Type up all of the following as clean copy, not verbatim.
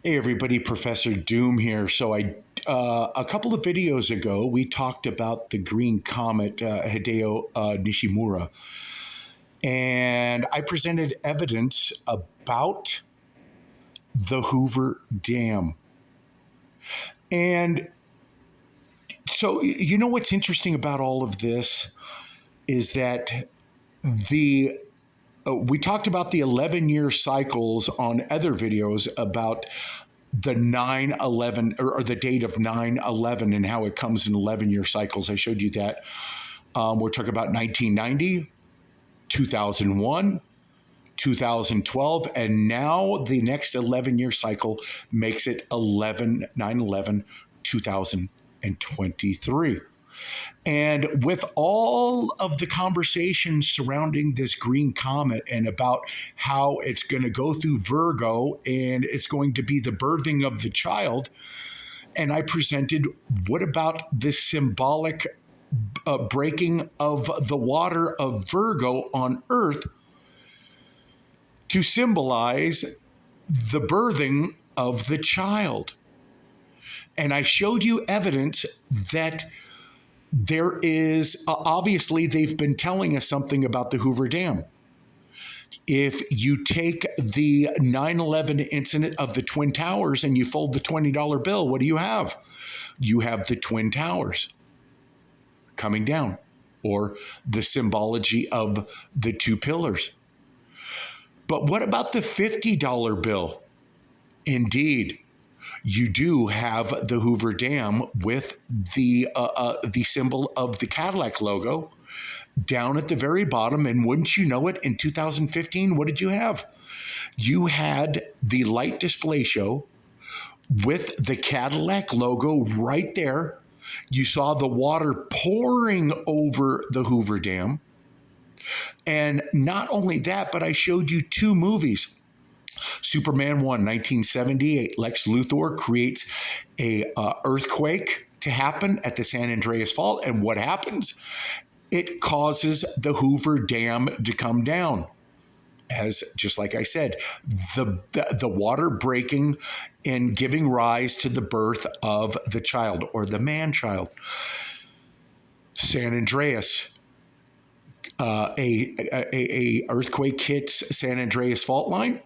Hey everybody, Professor Doom here. A couple of videos ago, we talked about the green comet Hideo Nishimura, and I presented evidence about the Hoover Dam. And so, you know what's interesting about all of this is that the we talked about the 11-year cycles on other videos about the 9/11 or the date of 9/11 and how it comes in 11-year cycles. I showed you that. We're talking about 1990, 2001, 2012, and now the next 11-year cycle makes it 9/11, 2023. And with all of the conversation surrounding this green comet and about how it's going to go through Virgo and it's going to be the birthing of the child, and I presented, what about this symbolic breaking of the water of Virgo on Earth to symbolize the birthing of the child? And I showed you evidence that there is, obviously, they've been telling us something about the Hoover Dam. If you take the 9/11 incident of the Twin Towers and you fold the $20 bill, what do you have? You have the Twin Towers coming down, or the symbology of the two pillars. But what about the $50 bill? Indeed, you do have the Hoover Dam with the symbol of the Cadillac logo down at the very bottom. And wouldn't you know it, in 2015, what did you have? You had the light display show with the Cadillac logo right there. You saw the water pouring over the Hoover Dam. And not only that, but I showed you two movies. Superman 1, 1978, Lex Luthor creates a earthquake to happen at the San Andreas Fault. And what happens? It causes the Hoover Dam to come down. As, just like I said, the water breaking and giving rise to the birth of the child, or the man-child. San Andreas, a earthquake hits San Andreas fault line,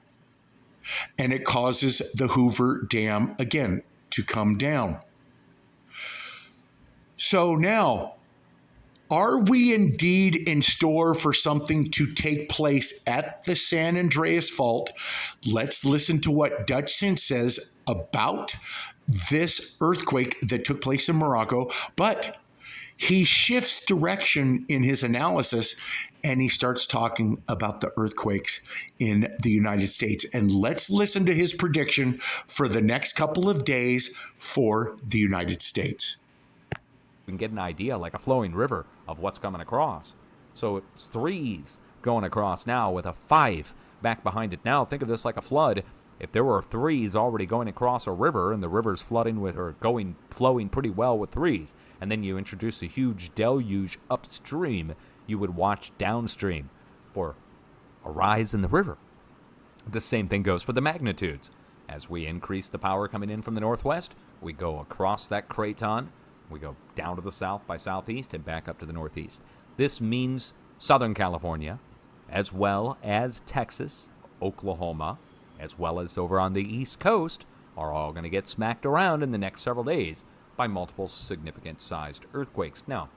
and it causes the Hoover Dam again to come down. So now, are we indeed in store for something to take place at the San Andreas Fault? Let's listen to what Dutchsinse says about this earthquake that took place in Morocco. But he shifts direction in his analysis, and he starts talking about the earthquakes in the United States. And let's listen to his prediction for the next couple of days for the United States. We can get an idea, like a flowing river, of what's coming across. So it's threes going across now with a 5 back behind it now. Think of this like a flood. If there were threes already going across a river and the river's flooding with, or flowing pretty well with threes, and then you introduce a huge deluge upstream, you would watch downstream for a rise in the river. The same thing goes for the magnitudes. As we increase the power coming in from the northwest, we go across that craton, we go down to the south by southeast and back up to the northeast. This means Southern California, as well as Texas, Oklahoma, as well as over on the East Coast, are all going to get smacked around in the next several days by multiple significant-sized earthquakes. Now,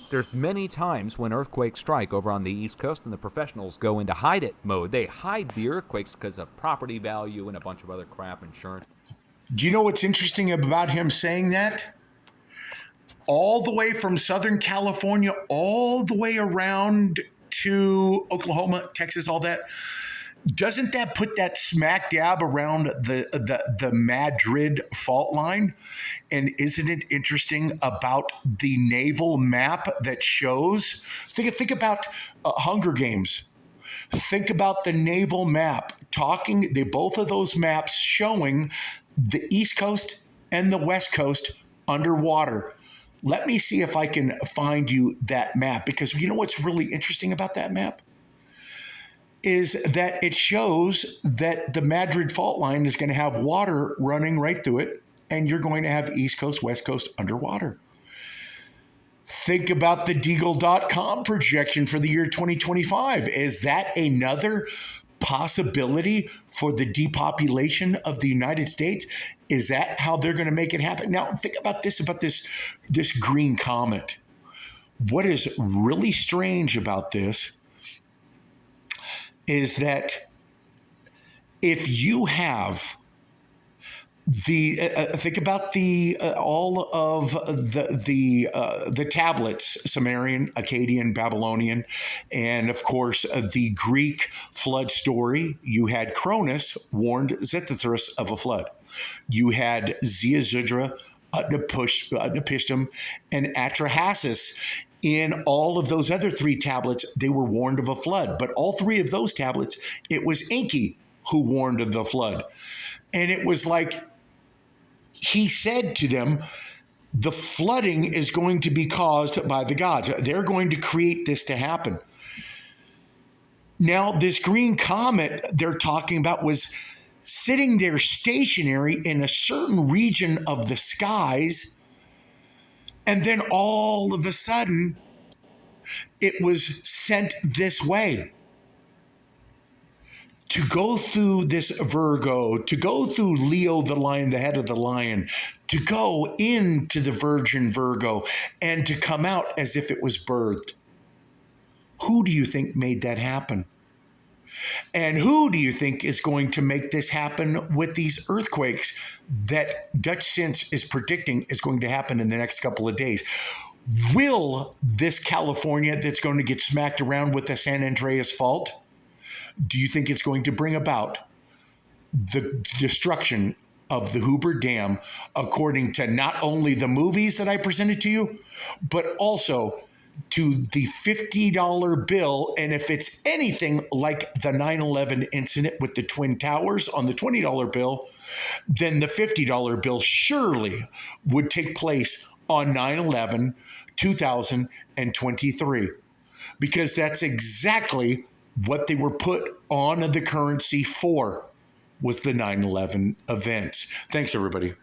there's many times when earthquakes strike over on the East Coast and the professionals go into hide-it mode. They hide the earthquakes because of property value and a bunch of other crap, insurance. Do you know what's interesting about him saying that? All the way from Southern California, all the way around to Oklahoma, Texas, all that. Doesn't that put that smack dab around the Madrid fault line? And isn't it interesting about the naval map that shows? Think about Hunger Games. Think about the naval map. Both of those maps showing the East Coast and the West Coast underwater. Let me see if I can find you that map, because you know what's really interesting about that map? is that it shows that the Madrid fault line is going to have water running right through it, and you're going to have East Coast, West Coast underwater. Think about the Deagle.com projection for the year 2025. Is that another possibility for the depopulation of the United States? Is that how they're going to make it happen? Now, think about this green comet. What is really strange about this is that if you have think about all of the tablets, Sumerian, Akkadian, Babylonian, and of course the Greek flood story. You had Cronus warned Xanthosaurus of a flood. You had Ziusudra, Utnapishtim, and Atrahasis. In all of those other three tablets, they were warned of a flood. But all three of those tablets, it was Enki who warned of the flood. And it was like he said to them, the flooding is going to be caused by the gods. They're going to create this to happen. Now, this green comet they're talking about was sitting there stationary in a certain region of the skies. And then all of a sudden, it was sent this way. To go through this Virgo, to go through Leo the lion, the head of the lion, to go into the Virgin Virgo, and to come out as if it was birthed. Who do you think made that happen? And who do you think is going to make this happen with these earthquakes that Dutchsinse is predicting is going to happen in the next couple of days? Will this California that's going to get smacked around with the San Andreas Fault, do you think it's going to bring about the destruction of the Hoover Dam according to not only the movies that I presented to you, but also to the $50 bill? And if it's anything like the 9/11 incident with the Twin Towers on the $20 bill, then the $50 bill surely would take place on 9/11, 2023, because that's exactly what they were put on the currency for, was the 9/11 events. Thanks, everybody.